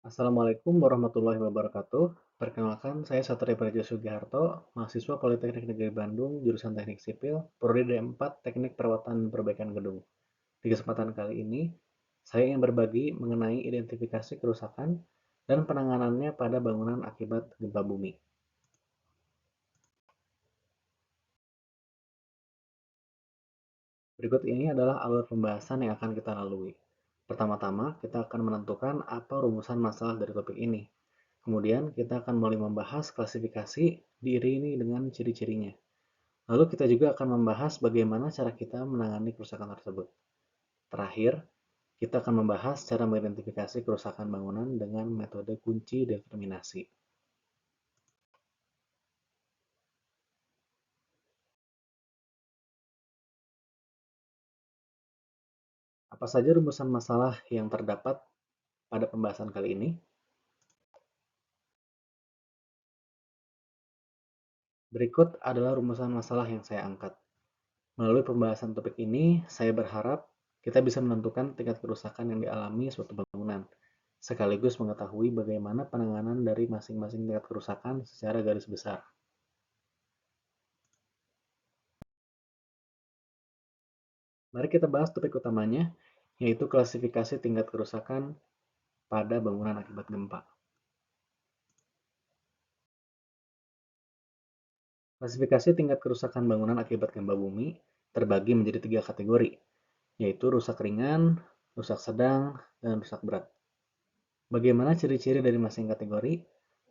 Assalamualaikum warahmatullahi wabarakatuh. Perkenalkan, saya Satria Praja Sugiharto, mahasiswa Politeknik Negeri Bandung, jurusan Teknik Sipil, Prodi D4 Teknik Perawatan dan Perbaikan Gedung. Di kesempatan kali ini, saya ingin berbagi mengenai identifikasi kerusakan dan penanganannya pada bangunan akibat gempa bumi. Berikut ini adalah alur pembahasan yang akan kita lalui. Pertama-tama, kita akan menentukan apa rumusan masalah dari topik ini. Kemudian, kita akan mulai membahas klasifikasi diiringi dengan ciri-cirinya. Lalu kita juga akan membahas bagaimana cara kita menangani kerusakan tersebut. Terakhir, kita akan membahas cara mengidentifikasi kerusakan bangunan dengan metode kunci determinasi. Apa saja rumusan masalah yang terdapat pada pembahasan kali ini? Berikut adalah rumusan masalah yang saya angkat. Melalui pembahasan topik ini, saya berharap kita bisa menentukan tingkat kerusakan yang dialami suatu bangunan, sekaligus mengetahui bagaimana penanganan dari masing-masing tingkat kerusakan secara garis besar. Mari kita bahas topik utamanya, yaitu klasifikasi tingkat kerusakan pada bangunan akibat gempa. Klasifikasi tingkat kerusakan bangunan akibat gempa bumi terbagi menjadi 3 kategori, yaitu rusak ringan, rusak sedang, dan rusak berat. Bagaimana ciri-ciri dari masing kategori?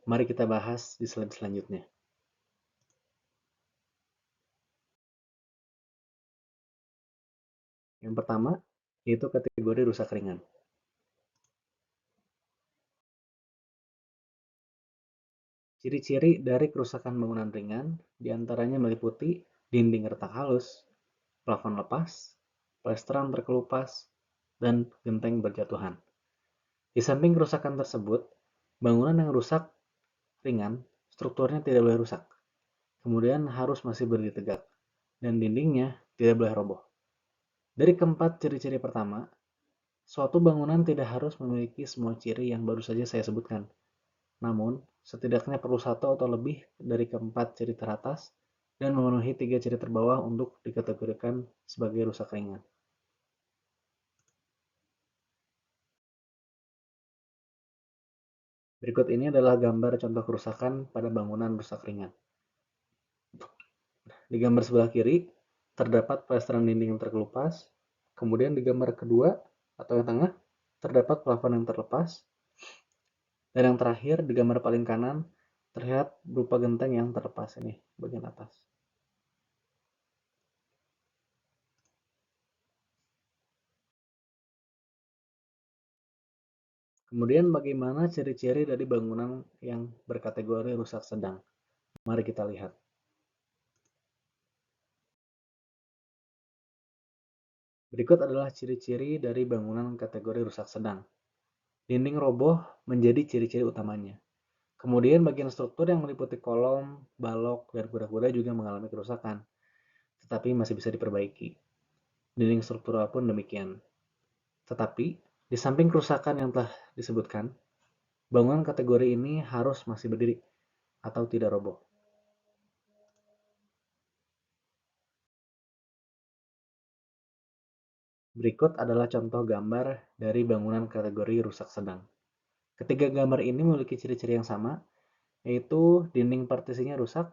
Mari kita bahas di slide selanjutnya. Yang pertama, yaitu kategori rusak ringan. Ciri-ciri dari kerusakan bangunan ringan diantaranya meliputi dinding retak halus, plafon lepas, plesteran terkelupas, dan genteng berjatuhan. Di samping kerusakan tersebut, bangunan yang rusak ringan, strukturnya tidak boleh rusak, kemudian harus masih berdiri tegak, dan dindingnya tidak boleh roboh. Dari keempat ciri-ciri pertama, suatu bangunan tidak harus memiliki semua ciri yang baru saja saya sebutkan. Namun, setidaknya perlu satu atau lebih dari keempat ciri teratas dan memenuhi 3 ciri terbawah untuk dikategorikan sebagai rusak ringan. Berikut ini adalah gambar contoh kerusakan pada bangunan rusak ringan. Di gambar sebelah kiri, terdapat plesteran dinding yang terkelupas. Kemudian di gambar kedua, atau yang tengah, terdapat plafon yang terlepas. Dan yang terakhir, di gambar paling kanan, terlihat berupa genteng yang terlepas ini, bagian atas. Kemudian bagaimana ciri-ciri dari bangunan yang berkategori rusak sedang? Mari kita lihat. Berikut adalah ciri-ciri dari bangunan kategori rusak sedang. Dinding roboh menjadi ciri-ciri utamanya. Kemudian bagian struktur yang meliputi kolom, balok, dan kuda-kuda juga mengalami kerusakan, tetapi masih bisa diperbaiki. Dinding struktural pun demikian. Tetapi, di samping kerusakan yang telah disebutkan, bangunan kategori ini harus masih berdiri atau tidak roboh. Berikut adalah contoh gambar dari bangunan kategori rusak sedang. Ketiga gambar ini memiliki ciri-ciri yang sama, yaitu dinding partisinya rusak,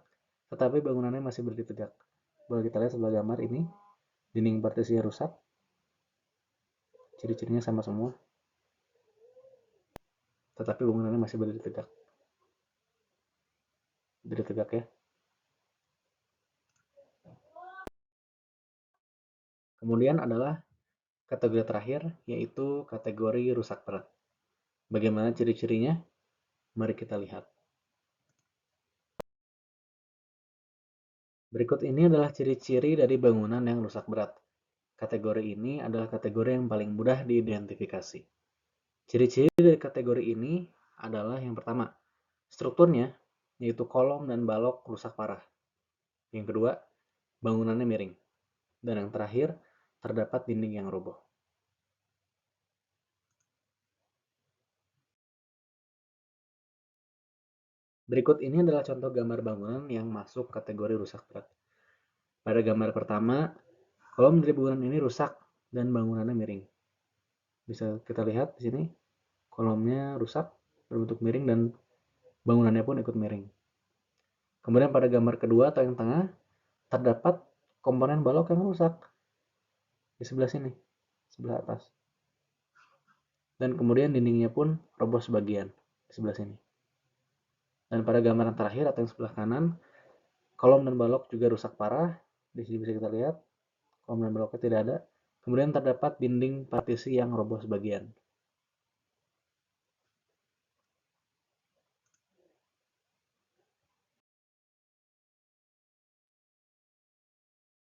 tetapi bangunannya masih berdiri tegak. Boleh kita lihat sebelah gambar ini, dinding partisinya rusak, ciri-cirinya sama semua, tetapi bangunannya masih berdiri tegak. Berdiri tegak ya. Kemudian adalah kategori terakhir, yaitu kategori rusak berat. Bagaimana ciri-cirinya? Mari kita lihat. Berikut ini adalah ciri-ciri dari bangunan yang rusak berat. Kategori ini adalah kategori yang paling mudah diidentifikasi. Ciri-ciri dari kategori ini adalah yang pertama, strukturnya, yaitu kolom dan balok rusak parah. Yang kedua, bangunannya miring. Dan yang terakhir, terdapat dinding yang roboh. Berikut ini adalah contoh gambar bangunan yang masuk kategori rusak berat. Pada gambar pertama, kolom dari bangunan ini rusak dan bangunannya miring. Bisa kita lihat di sini, kolomnya rusak, berbentuk miring, dan bangunannya pun ikut miring. Kemudian pada gambar kedua atau yang tengah, terdapat komponen balok yang rusak di sebelah sini, sebelah atas. Dan kemudian dindingnya pun roboh sebagian di sebelah sini. Dan pada gambaran terakhir atau yang sebelah kanan, kolom dan balok juga rusak parah. Di sini bisa kita lihat, kolom dan baloknya tidak ada. Kemudian terdapat dinding partisi yang roboh sebagian.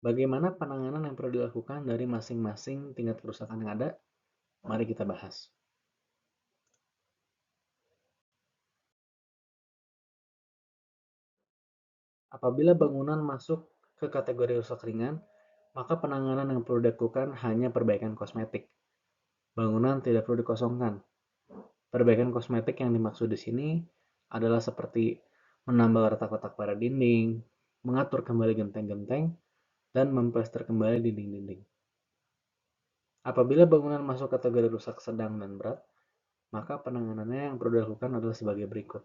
Bagaimana penanganan yang perlu dilakukan dari masing-masing tingkat kerusakan yang ada? Mari kita bahas. Apabila bangunan masuk ke kategori rusak ringan, maka penanganan yang perlu dilakukan hanya perbaikan kosmetik. Bangunan tidak perlu dikosongkan. Perbaikan kosmetik yang dimaksud di sini adalah seperti menambal retak-retak pada dinding, mengatur kembali genteng-genteng, dan memplester kembali dinding-dinding. Apabila bangunan masuk kategori rusak sedang dan berat, maka penanganannya yang perlu dilakukan adalah sebagai berikut.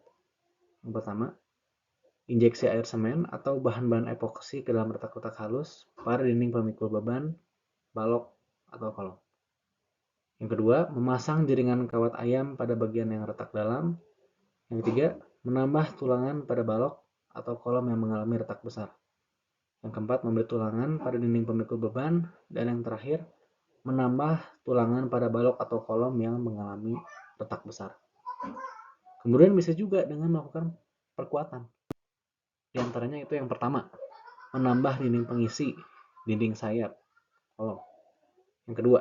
Yang pertama, injeksi air semen atau bahan-bahan epoksi ke dalam retak-retak halus pada dinding pemikul beban, balok, atau kolom. Yang kedua, memasang jaringan kawat ayam pada bagian yang retak dalam. Yang ketiga, menambah tulangan pada balok atau kolom yang mengalami retak besar. Yang keempat, memberi tulangan pada dinding pemikul beban. Dan yang terakhir, menambah tulangan pada balok atau kolom yang mengalami retak besar. Kemudian bisa juga dengan melakukan perkuatan. Di antaranya itu yang pertama, menambah dinding pengisi, dinding sayap, kolom. Yang kedua,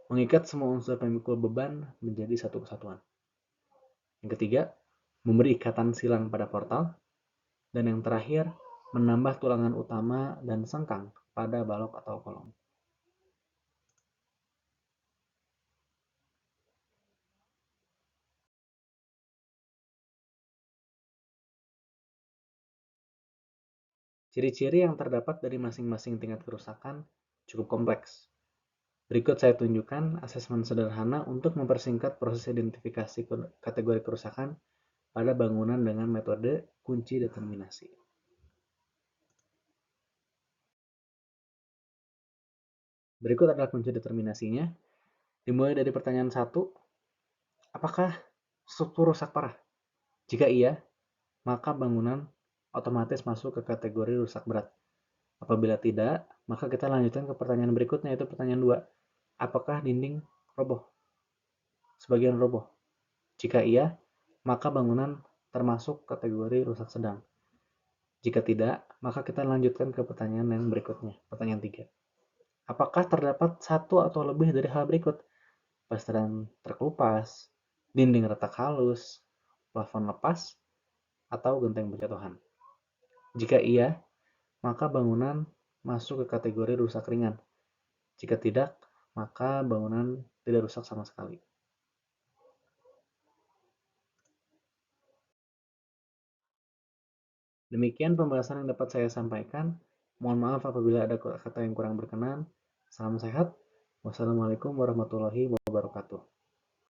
mengikat semua unsur pemikul beban menjadi satu kesatuan. Yang ketiga, memberi ikatan silang pada portal. Dan yang terakhir, menambah tulangan utama dan sengkang pada balok atau kolom. Ciri-ciri yang terdapat dari masing-masing tingkat kerusakan cukup kompleks. Berikut saya tunjukkan asesmen sederhana untuk mempersingkat proses identifikasi kategori kerusakan pada bangunan dengan metode kunci determinasi. Berikut adalah kunci determinasinya. Dimulai dari pertanyaan 1, apakah struktur rusak parah? Jika iya, maka bangunan otomatis masuk ke kategori rusak berat. Apabila tidak, maka kita lanjutkan ke pertanyaan berikutnya, yaitu pertanyaan 2. Apakah dinding roboh? Sebagian roboh. Jika iya, maka bangunan termasuk kategori rusak sedang. Jika tidak, maka kita lanjutkan ke pertanyaan yang berikutnya, pertanyaan 3. Apakah terdapat satu atau lebih dari hal berikut? Plesteran terkelupas, dinding retak halus, plafon lepas, atau genteng berjatuhan? Jika iya, maka bangunan masuk ke kategori rusak ringan. Jika tidak, maka bangunan tidak rusak sama sekali. Demikian pembahasan yang dapat saya sampaikan. Mohon maaf apabila ada kata yang kurang berkenan. Salam sehat. Wassalamualaikum warahmatullahi wabarakatuh.